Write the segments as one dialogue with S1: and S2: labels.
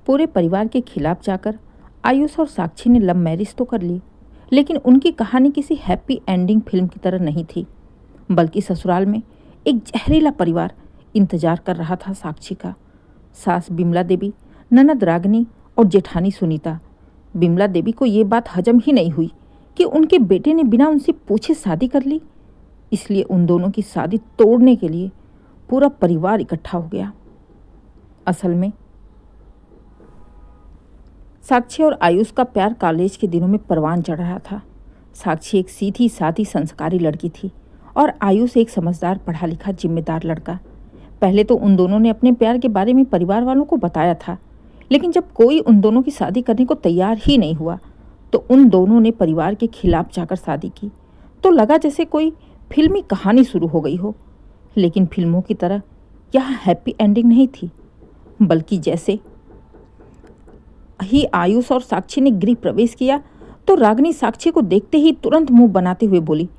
S1: पूरे परिवार के खिलाफ जाकर आयुष और साक्षी ने लव मैरिज तो कर ली, लेकिन उनकी कहानी किसी हैप्पी एंडिंग फिल्म की तरह नहीं थी, बल्कि ससुराल में एक जहरीला परिवार इंतजार कर रहा था साक्षी का। सास बिमला देवी, ननद रागिनी और जेठानी सुनीता। बिमला देवी को ये बात हजम ही नहीं हुई कि उनके बेटे ने बिना उनसे पूछे शादी कर ली, इसलिए उन दोनों की शादी तोड़ने के लिए पूरा परिवार इकट्ठा हो गया। असल में साक्षी और आयुष का प्यार कॉलेज के दिनों में परवान चढ़ रहा था। साक्षी एक सीधी सादी संस्कारी लड़की थी और आयुष एक समझदार पढ़ा लिखा जिम्मेदार लड़का। पहले तो उन दोनों ने अपने प्यार के बारे में परिवार वालों को बताया था, लेकिन जब कोई उन दोनों की शादी करने को तैयार ही नहीं हुआ तो उन दोनों ने परिवार के खिलाफ जाकर शादी की। तो लगा जैसे कोई फिल्मी कहानी शुरू हो गई हो, लेकिन फिल्मों की तरह यहाँ हैप्पी एंडिंग नहीं थी, बल्कि जैसे ही आयुष और साक्षी ने गृह प्रवेश किया तो रागिनी साक्षी को देखते ही तुरंत मुंह बनाते हुए बोली,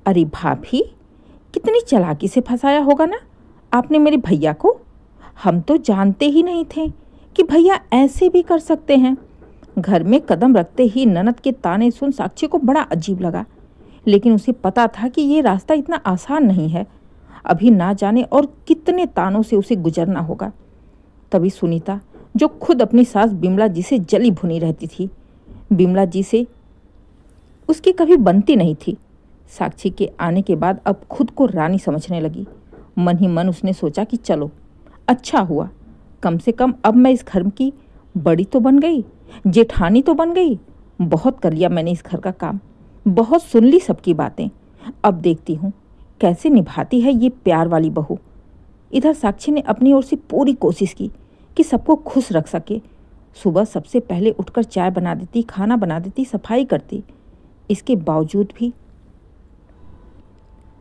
S1: अरे भाभी, कितनी चालाकी से फंसाया होगा ना आपने मेरे भैया को। हम तो जानते ही नहीं थे कि भैया ऐसे भी कर सकते हैं। घर में कदम रखते ही ननद के ताने सुन साक्षी को बड़ा अजीब लगा, लेकिन उसे पता था कि ये रास्ता इतना आसान नहीं है। अभी ना जाने और कितने तानों से उसे गुजरना होगा। तभी सुनीता, जो खुद अपनी सास बिमला जी से जली भुनी रहती थी, बिमला जी से उसकी कभी बनती नहीं थी, साक्षी के आने के बाद अब खुद को रानी समझने लगी। मन ही मन उसने सोचा कि चलो अच्छा हुआ, कम से कम अब मैं इस घर की बड़ी तो बन गई, जेठानी तो बन गई। बहुत कर लिया मैंने इस घर का काम, बहुत सुन ली सबकी बातें। अब देखती हूँ कैसे निभाती है ये प्यार वाली बहू। इधर साक्षी ने अपनी ओर से पूरी कोशिश की कि सबको खुश रख सके। सुबह सबसे पहले उठकर चाय बना देती, खाना बना देती, सफाई करती। इसके बावजूद भी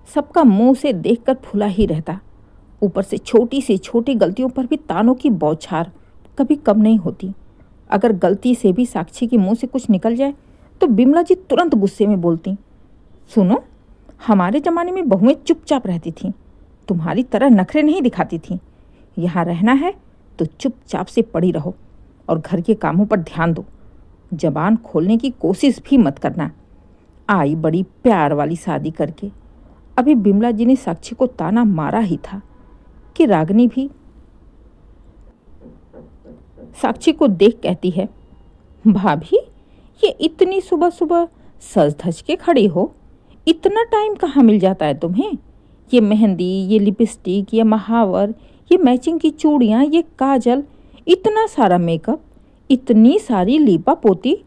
S1: सबका मुंह से देखकर फूला ही रहता। ऊपर से छोटी से छोटी गलतियों पर भी तानों की बौछार कभी कम नहीं होती। अगर गलती से भी साक्षी के मुंह से कुछ निकल जाए तो बिमला जी तुरंत गुस्से में बोलती, सुनो, हमारे ज़माने में बहुएं चुपचाप रहती थीं, तुम्हारी तरह नखरे नहीं दिखाती थीं। यहाँ रहना है तो चुपचाप से पड़ी रहो और घर के कामों पर ध्यान दो। जबान खोलने की कोशिश भी मत करना। आई बड़ी प्यार वाली शादी करके। अभी बिमला जी ने साक्षी को ताना मारा ही था कि रागिनी भी साक्षी को देख कहती है, भाभी, ये इतनी सुबह सुबह सज धज के खड़ी हो, इतना टाइम कहाँ मिल जाता है तुम्हें? ये मेहंदी, ये लिपस्टिक, ये महावर, ये मैचिंग की चूड़ियाँ, ये काजल, इतना सारा मेकअप, इतनी सारी लीपा पोती।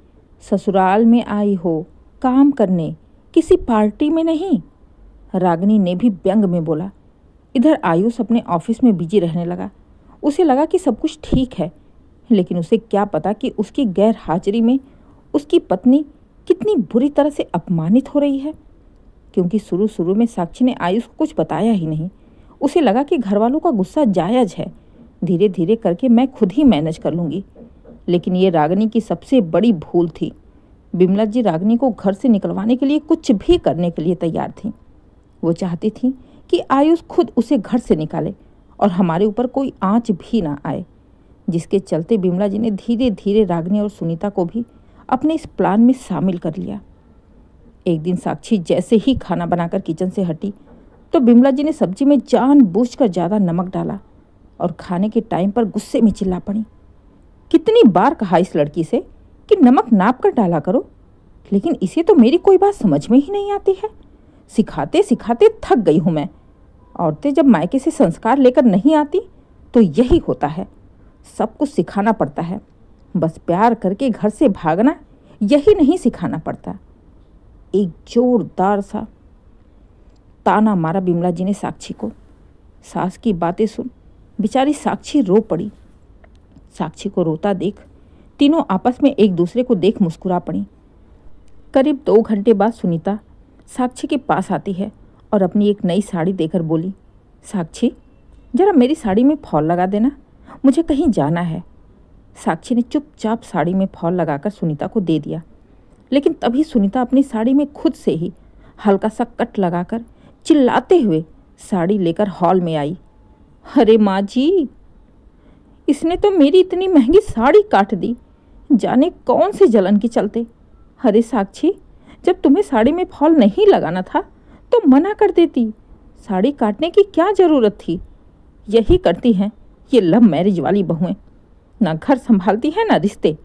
S1: ससुराल में आई हो काम करने, किसी पार्टी में नहीं। रागिनी ने भी व्यंग में बोला। इधर आयुष अपने ऑफिस में बिजी रहने लगा। उसे लगा कि सब कुछ ठीक है, लेकिन उसे क्या पता कि उसकी गैर हाजिरी में उसकी पत्नी कितनी बुरी तरह से अपमानित हो रही है। क्योंकि शुरू शुरू में साक्षी ने आयुष को कुछ बताया ही नहीं। उसे लगा कि घर वालों का गुस्सा जायज़ है, धीरे धीरे करके मैं खुद ही मैनेज कर लूँगी। लेकिन ये रागिनी की सबसे बड़ी भूल थी। बिमला जी रागिनी को घर से निकलवाने के लिए कुछ भी करने के लिए तैयार थी। वो चाहती थी कि आयुष खुद उसे घर से निकाले और हमारे ऊपर कोई आँच भी ना आए, जिसके चलते बिमला जी ने धीरे धीरे रागिनी और सुनीता को भी अपने इस प्लान में शामिल कर लिया। एक दिन साक्षी जैसे ही खाना बनाकर किचन से हटी तो बिमला जी ने सब्जी में जानबूझकर ज़्यादा नमक डाला और खाने के टाइम पर गुस्से में चिल्ला पड़ी, कितनी बार कहा इस लड़की से कि नमक नाप कर डाला करो, लेकिन इसे तो मेरी कोई बात समझ में ही नहीं आती है। सिखाते सिखाते थक गई हूँ मैं। औरतें जब मायके से संस्कार लेकर नहीं आती तो यही होता है, सब कुछ सिखाना पड़ता है। बस प्यार करके घर से भागना यही नहीं सिखाना पड़ता। एक जोरदार सा ताना मारा बिमला जी ने साक्षी को। सास की बातें सुन बेचारी साक्षी रो पड़ी। साक्षी को रोता देख तीनों आपस में एक दूसरे को देख मुस्कुरा पड़ी। करीब 2 घंटे बाद सुनीता साक्षी के पास आती है और अपनी एक नई साड़ी देकर बोली, साक्षी, जरा मेरी साड़ी में फॉल लगा देना, मुझे कहीं जाना है। साक्षी ने चुपचाप साड़ी में फॉल लगाकर सुनीता को दे दिया, लेकिन तभी सुनीता अपनी साड़ी में खुद से ही हल्का सा कट लगाकर चिल्लाते हुए साड़ी लेकर हॉल में आई। अरे माँ जी, इसने तो मेरी इतनी महंगी साड़ी काट दी, जाने कौन से जलन के चलते। अरे साक्षी, जब तुम्हें साड़ी में फॉल नहीं लगाना था तो मना कर देती, साड़ी काटने की क्या जरूरत थी। यही करती हैं ये लव मैरिज वाली बहुएं, ना घर संभालती है ना रिश्ते।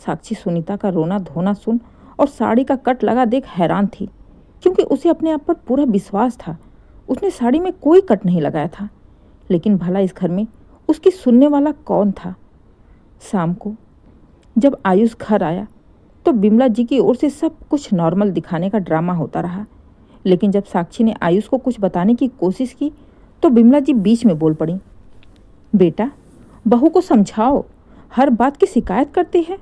S1: साक्षी सुनीता का रोना धोना सुन और साड़ी का कट लगा देख हैरान थी, क्योंकि उसे अपने आप पर पूरा विश्वास था। उसने साड़ी में कोई कट नहीं लगाया था, लेकिन भला इस घर में उसकी सुनने वाला कौन था। शाम को जब आयुष घर आया तो बिमला जी की ओर से सब कुछ नॉर्मल दिखाने का ड्रामा होता रहा, लेकिन जब साक्षी ने आयुष को कुछ बताने की कोशिश की तो बिमला जी बीच में बोल पड़ी। बेटा, बहू को समझाओ, हर बात की शिकायत करते हैं।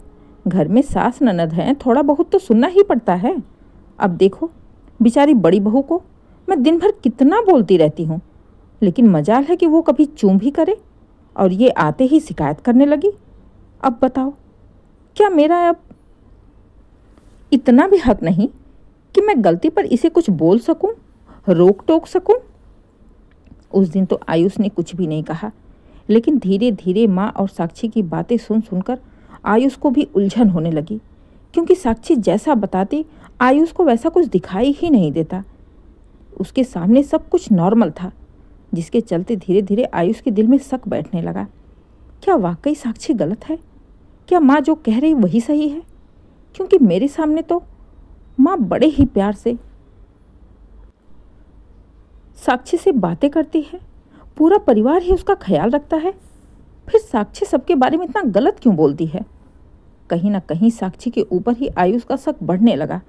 S1: घर में सास ननद हैं, थोड़ा बहुत तो सुनना ही पड़ता है। अब देखो, बेचारी बड़ी बहू को मैं दिन भर कितना बोलती रहती हूँ, लेकिन मजाल है कि वो कभी चूं भी करे, और ये आते ही शिकायत करने लगी। अब बताओ, क्या मेरा अब इतना भी हक नहीं कि मैं गलती पर इसे कुछ बोल सकूं, रोक टोक सकूं? उस दिन तो आयुष ने कुछ भी नहीं कहा, लेकिन धीरे धीरे माँ और साक्षी की बातें सुन सुनकर आयुष को भी उलझन होने लगी, क्योंकि साक्षी जैसा बताती आयुष को वैसा कुछ दिखाई ही नहीं देता। उसके सामने सब कुछ नॉर्मल था, जिसके चलते धीरे धीरे आयुष के दिल में शक बैठने लगा। क्या वाकई साक्षी गलत है? क्या माँ जो कह रही वही सही है? क्योंकि मेरे सामने तो माँ बड़े ही प्यार से साक्षी से बातें करती है, पूरा परिवार ही उसका ख्याल रखता है, फिर साक्षी सबके बारे में इतना गलत क्यों बोलती है? कहीं ना कहीं साक्षी के ऊपर ही आयुष का शक बढ़ने लगा।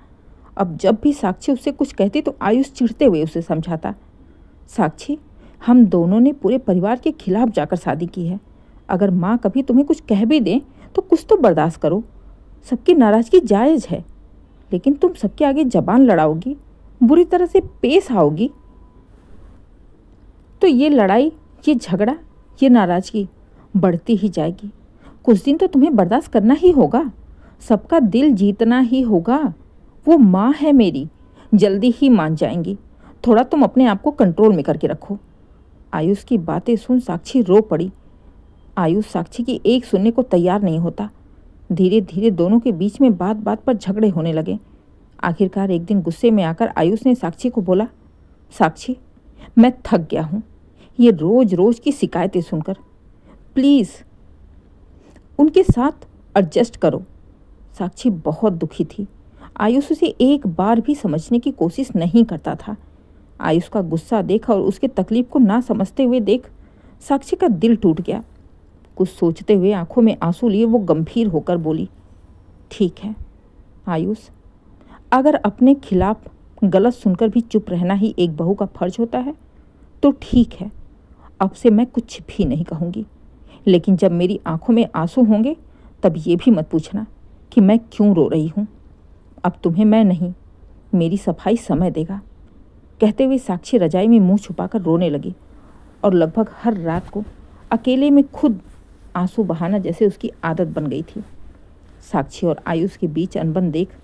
S1: अब जब भी साक्षी उससे कुछ कहती तो आयुष चिढ़ते हुए उसे समझाता, साक्षी, हम दोनों ने पूरे परिवार के खिलाफ जाकर शादी की है। अगर माँ कभी तुम्हें कुछ कह भी दें तो कुछ तो बर्दाश्त करो। सबकी नाराज़गी जायज़ है, लेकिन तुम सबके आगे जबान लड़ाओगी, बुरी तरह से पेश आओगी, तो ये लड़ाई, ये झगड़ा, ये नाराज़गी बढ़ती ही जाएगी। कुछ दिन तो तुम्हें बर्दाश्त करना ही होगा, सबका दिल जीतना ही होगा। वो माँ है मेरी, जल्दी ही मान जाएंगी। थोड़ा तुम अपने आप को कंट्रोल में करके रखो। आयुष की बातें सुन साक्षी रो पड़ी। आयुष साक्षी की एक सुनने को तैयार नहीं होता। धीरे धीरे दोनों के बीच में बात बात पर झगड़े होने लगे। आखिरकार एक दिन गुस्से में आकर आयुष ने साक्षी को बोला, साक्षी, मैं थक गया हूँ ये रोज रोज की शिकायतें सुनकर, प्लीज़ उनके साथ एडजस्ट करो। साक्षी बहुत दुखी थी। आयुष उसे एक बार भी समझने की कोशिश नहीं करता था। आयुष का गुस्सा देख और उसके तकलीफ को ना समझते हुए देख साक्षी का दिल टूट गया। कुछ सोचते हुए आंखों में आंसू लिए वो गंभीर होकर बोली, ठीक है आयुष, अगर अपने खिलाफ गलत सुनकर भी चुप रहना ही एक बहू का फर्ज होता है तो ठीक है, अब से मैं कुछ भी नहीं कहूँगी। लेकिन जब मेरी आंखों में आंसू होंगे तब ये भी मत पूछना कि मैं क्यों रो रही हूँ। अब तुम्हें मैं नहीं, मेरी सफाई समय देगा। कहते हुए साक्षी रजाई में मुंह छुपाकर रोने लगी और लगभग हर रात को अकेले में खुद आंसू बहाना जैसे उसकी आदत बन गई थी। साक्षी और आयुष के बीच अनबन देख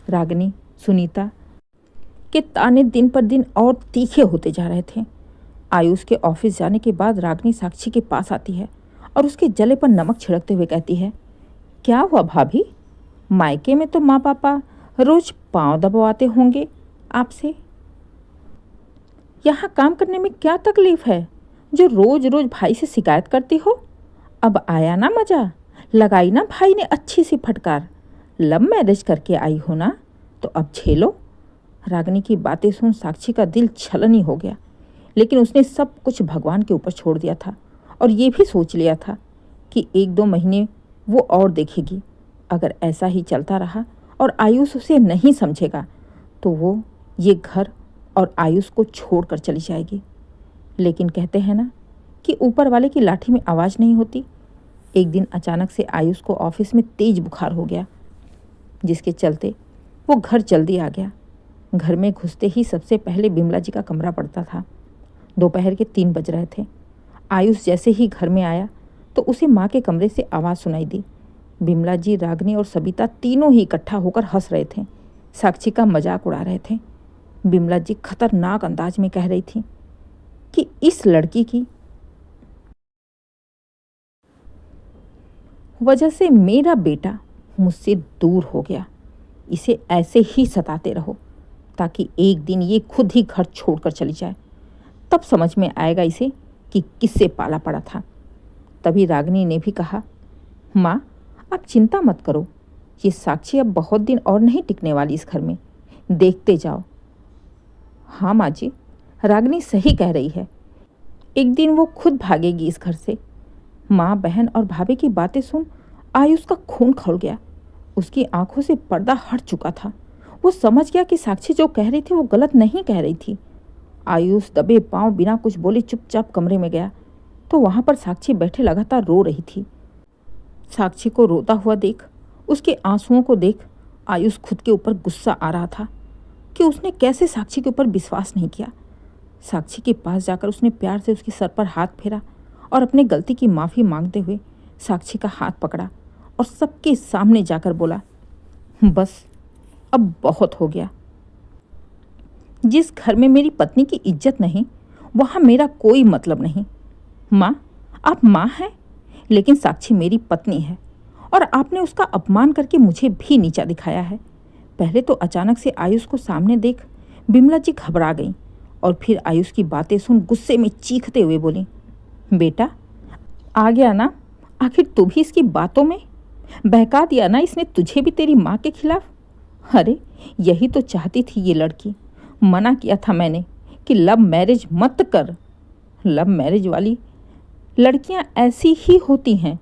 S1: रागिनी, सुनीता के ताने दिन पर दिन और तीखे होते जा रहे थे। आयुष के ऑफिस जाने के बाद रागिनी साक्षी के पास आती है और उसके जले पर नमक छिड़कते हुए कहती है, क्या हुआ भाभी, मायके में तो माँ पापा रोज पाँव दबाते होंगे आपसे, यहाँ काम करने में क्या तकलीफ है जो रोज रोज भाई से शिकायत करती हो? अब आया ना मजा, लगाई ना भाई ने अच्छी सी फटकार, लव मैरिज करके आई हो ना, तो अब झेलो। रागिनी की बातें सुन साक्षी का दिल छलनी हो गया, लेकिन उसने सब कुछ भगवान के ऊपर छोड़ दिया था और ये भी सोच लिया था कि 1-2 महीने वो और देखेगी। अगर ऐसा ही चलता रहा और आयुष उसे नहीं समझेगा तो वो ये घर और आयुष को छोड़ कर चली जाएगी। लेकिन कहते हैं ना कि ऊपर वाले की लाठी में आवाज़ नहीं होती। एक दिन अचानक से आयुष को ऑफिस में तेज बुखार हो गया, जिसके चलते वो घर जल्दी आ गया। घर में घुसते ही सबसे पहले बिमला जी का कमरा पड़ता था। दोपहर के 3 बज रहे थे। आयुष जैसे ही घर में आया तो उसे माँ के कमरे से आवाज़ सुनाई दी। बिमला जी, रागिनी और सबिता तीनों ही इकट्ठा होकर हंस रहे थे, साक्षी का मजाक उड़ा रहे थे। बिमला जी खतरनाक अंदाज में कह रही थी कि इस लड़की की वजह से मेरा बेटा मुझसे दूर हो गया। इसे ऐसे ही सताते रहो ताकि एक दिन ये खुद ही घर छोड़कर चली जाए। तब समझ में आएगा इसे कि किससे पाला पड़ा था। तभी रागिनी ने भी कहा, माँ आप चिंता मत करो, ये साक्षी अब बहुत दिन और नहीं टिकने वाली इस घर में, देखते जाओ। हाँ माँ जी, रागिनी सही कह रही है, एक दिन वो खुद भागेगी इस घर से। माँ, बहन और भाभी की बातें सुन आयुष का खून खौल गया। उसकी आंखों से पर्दा हट चुका था। वो समझ गया कि साक्षी जो कह रही थी वो गलत नहीं कह रही थी। आयुष दबे पांव बिना कुछ बोले चुपचाप कमरे में गया तो वहां पर साक्षी बैठे लगातार रो रही थी। साक्षी को रोता हुआ देख, उसके आंसुओं को देख आयुष खुद के ऊपर गुस्सा आ रहा था कि उसने कैसे साक्षी के ऊपर विश्वास नहीं किया। साक्षी के पास जाकर उसने प्यार से उसके सर पर हाथ फेरा और अपने गलती की माफ़ी मांगते हुए साक्षी का हाथ पकड़ा और सबके सामने जाकर बोला, बस अब बहुत हो गया। जिस घर में मेरी पत्नी की इज्जत नहीं वहाँ मेरा कोई मतलब नहीं। माँ, आप माँ हैं, लेकिन साक्षी मेरी पत्नी है और आपने उसका अपमान करके मुझे भी नीचा दिखाया है। पहले तो अचानक से आयुष को सामने देख बिमला जी घबरा गईं और फिर आयुष की बातें सुन गुस्से में चीखते हुए बोली, बेटा आ गया ना, आखिर तू भी इसकी बातों में बहका दिया ना इसने तुझे भी तेरी माँ के खिलाफ। अरे यही तो चाहती थी ये लड़की, मना किया था मैंने कि लव मैरिज मत कर। लव मैरिज वाली लड़कियां ऐसी ही होती हैं।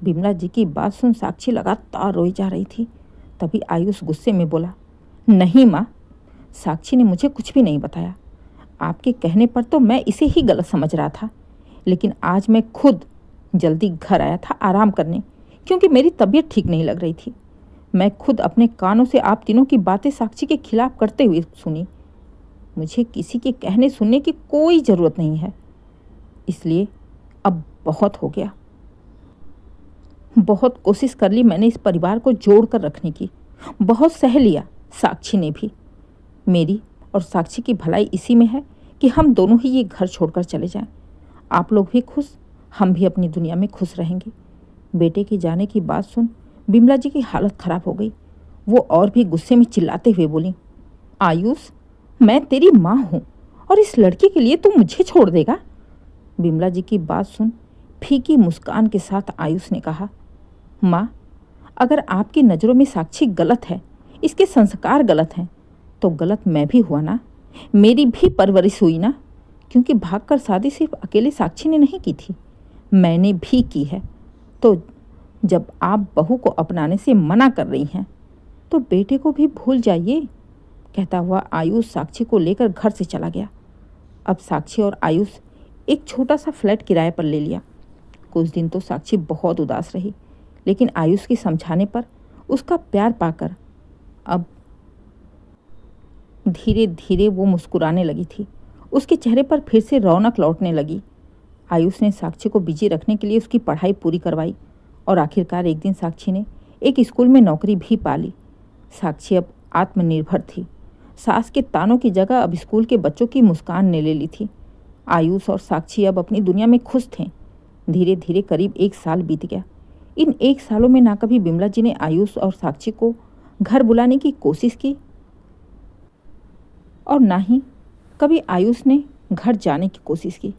S1: बिमला जी की बात सुन साक्षी लगातार रोई जा रही थी। तभी आयुष गुस्से में बोला, नहीं माँ, साक्षी ने मुझे कुछ भी नहीं बताया। आपके कहने पर तो मैं इसे ही गलत समझ रहा था, लेकिन आज मैं खुद जल्दी घर आया था आराम करने, क्योंकि मेरी तबीयत ठीक नहीं लग रही थी। मैं खुद अपने कानों से आप तीनों की बातें साक्षी के खिलाफ करते हुए सुनी। मुझे किसी के कहने सुनने की कोई ज़रूरत नहीं है, इसलिए अब बहुत हो गया। बहुत कोशिश कर ली मैंने इस परिवार को जोड़ कर रखने की, बहुत सह लिया साक्षी ने भी। मेरी और साक्षी की भलाई इसी में है कि हम दोनों ही ये घर छोड़कर चले जाएं। आप लोग भी खुश, हम भी अपनी दुनिया में खुश रहेंगे। बेटे के जाने की बात सुन बिमला जी की हालत खराब हो गई। वो और भी गुस्से में चिल्लाते हुए बोली, आयुष, मैं तेरी माँ हूँ और इस लड़की के लिए तू मुझे छोड़ देगा। बिमला जी की बात सुन फीकी मुस्कान के साथ आयुष ने कहा, माँ, अगर आपकी नज़रों में साक्षी गलत है, इसके संस्कार गलत हैं, तो गलत मैं भी हुआ ना, मेरी भी परवरिश हुई ना, क्योंकि भागकर शादी सिर्फ अकेले साक्षी ने नहीं की थी, मैंने भी की है। तो जब आप बहू को अपनाने से मना कर रही हैं तो बेटे को भी भूल जाइए। कहता हुआ आयुष साक्षी को लेकर घर से चला गया। अब साक्षी और आयुष एक छोटा सा फ्लैट किराए पर ले लिया। कुछ दिन तो साक्षी बहुत उदास रही, लेकिन आयुष के समझाने पर उसका प्यार पाकर अब धीरे धीरे वो मुस्कुराने लगी थी। उसके चेहरे पर फिर से रौनक लौटने लगी। आयुष ने साक्षी को बिजी रखने के लिए उसकी पढ़ाई पूरी करवाई और आखिरकार एक दिन साक्षी ने एक स्कूल में नौकरी भी पा ली। साक्षी अब आत्मनिर्भर थी। सास के तानों की जगह अब स्कूल के बच्चों की मुस्कान ने ले ली थी। आयुष और साक्षी अब अपनी दुनिया में खुश थे। धीरे धीरे करीब 1 साल बीत गया। इन 1 सालों में ना कभी बिमला जी ने आयुष और साक्षी को घर बुलाने की कोशिश की और ना ही कभी आयुष ने घर जाने की कोशिश की।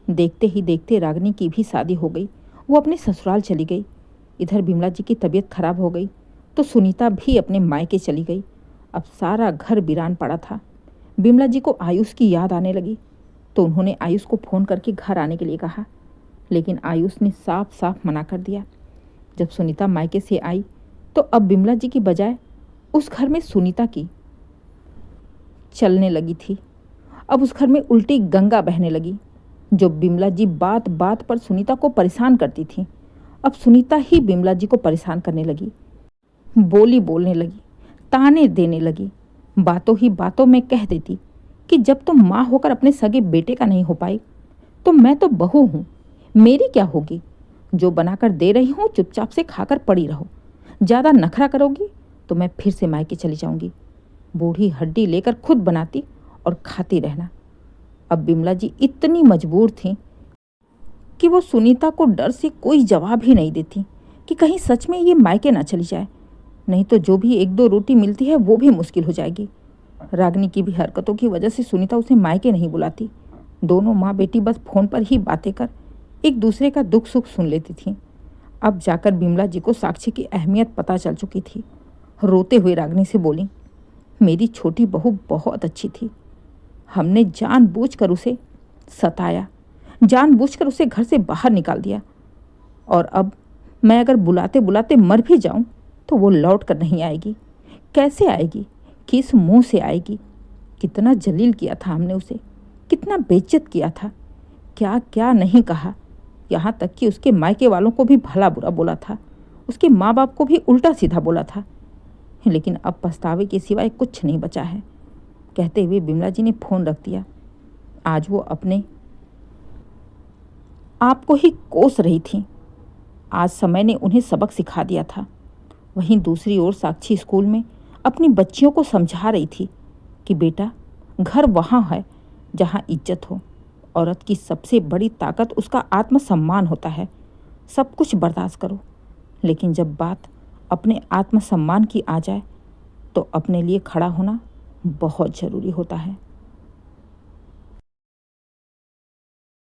S1: देखते ही देखते रागिनी की भी शादी हो गई। वो अपने ससुराल चली गई। इधर बिमला जी की तबीयत खराब हो गई तो सुनीता भी अपने मायके चली गई। अब सारा घर वीरान पड़ा था। बिमला जी को आयुष की याद आने लगी तो उन्होंने आयुष को फ़ोन करके घर आने के लिए कहा, लेकिन आयुष ने साफ साफ मना कर दिया। जब सुनीता मायके से आई तो अब बिमला जी की बजाय उस घर में सुनीता की चलने लगी थी। अब उस घर में उल्टी गंगा बहने लगी। जो बिमला जी बात बात पर सुनीता को परेशान करती थी, अब सुनीता ही बिमला जी को परेशान करने लगी। बोली बोलने लगी, ताने देने लगी। बातों ही बातों में कह देती कि जब तुम माँ होकर अपने सगे बेटे का नहीं हो पाई तो मैं तो बहू हूँ, मेरी क्या होगी। जो बनाकर दे रही हूँ चुपचाप से खाकर पड़ी रहो। ज़्यादा नखरा करोगी तो मैं फिर से मायके चली जाऊंगी। बूढ़ी हड्डी लेकर खुद बनाती और खाती रहना। अब बिमला जी इतनी मजबूर थी कि वो सुनीता को डर से कोई जवाब ही नहीं देती। कि कहीं सच में ये मायके ना चली जाए, नहीं तो जो भी एक दो रोटी मिलती है वो भी मुश्किल हो जाएगी। रागिनी की भी हरकतों की वजह से सुनीता उसे मायके नहीं बुलाती। दोनों माँ बेटी बस फोन पर ही बातें कर एक दूसरे का दुख सुख सुन लेती थीं। अब जाकर बिमला जी को साक्षी की अहमियत पता चल चुकी थी। रोते हुए रागिनी से बोली, मेरी छोटी बहू बहुत अच्छी थी। हमने जानबूझकर उसे सताया, जानबूझकर उसे घर से बाहर निकाल दिया, और अब मैं अगर बुलाते बुलाते मर भी जाऊं तो वो लौट कर नहीं आएगी। कैसे आएगी, किस मुंह से आएगी? कितना जलील किया था हमने उसे, कितना बेइज्जत किया था, क्या क्या नहीं कहा। यहाँ तक कि उसके मायके वालों को भी भला बुरा बोला था, उसके माँ बाप को भी उल्टा सीधा बोला था। लेकिन अब पछतावे के सिवाय कुछ नहीं बचा है। कहते हुए बिमला जी ने फ़ोन रख दिया। आज वो अपने आप को ही कोस रही थी। आज समय ने उन्हें सबक सिखा दिया था। वहीं दूसरी ओर साक्षी स्कूल में अपनी बच्चियों को समझा रही थी कि बेटा, घर वहाँ है जहाँ इज्जत हो। औरत की सबसे बड़ी ताकत उसका आत्मसम्मान होता है। सब कुछ बर्दाश्त करो, लेकिन जब बात अपने आत्मसम्मान की आ जाए तो अपने लिए खड़ा होना बहुत ज़रूरी होता है।